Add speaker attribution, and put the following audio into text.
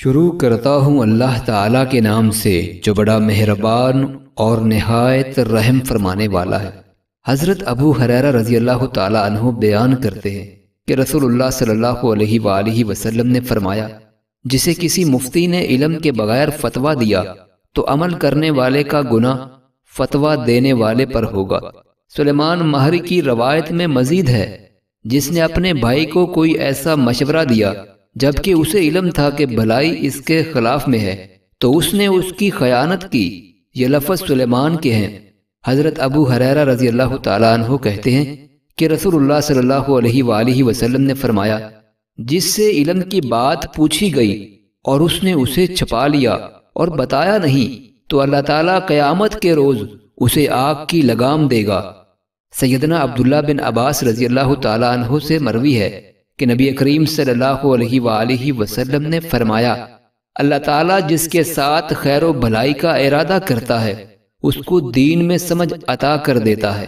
Speaker 1: شروع کرتا ہوں اللہ تعالیٰ کے نام سے جو بڑا مہربان اور نہایت رحم فرمانے والا ہے۔ حضرت ابو ہریرہ رضی اللہ تعالیٰ عنہ بیان کرتے ہیں کہ رسول اللہ صلی اللہ علیہ وآلہ وسلم نے فرمایا، جسے کسی مفتی نے علم کے بغیر فتویٰ دیا تو عمل کرنے والے کا گناہ فتویٰ دینے والے پر ہوگا۔ سلیمان ماہری کی روایت میں مزید ہے، جس نے اپنے بھائی کو کوئی ایسا مشورہ دیا جبکہ اسے علم تھا کہ بھلائی اس کے خلاف میں ہے تو اس نے اس کی خیانت کی۔ یہ لفظ سلیمان کے ہیں۔ حضرت ابو ہریرہ رضی اللہ تعالیٰ عنہ کہتے ہیں کہ رسول اللہ صلی اللہ علیہ وآلہ وسلم نے فرمایا، جس سے علم کی بات پوچھی گئی اور اس نے اسے چھپا لیا اور بتایا نہیں تو اللہ تعالیٰ قیامت کے روز اسے آگ کی لگام دے گا۔ سیدنا عبداللہ بن عباس رضی اللہ تعالیٰ عنہ سے مروی ہے کہ نبی کریم صلی اللہ علیہ وآلہ وسلم نے فرمایا، اللہ تعالیٰ جس کے ساتھ خیر و بھلائی کا ارادہ کرتا ہے اس کو دین میں سمجھ عطا کر دیتا ہے۔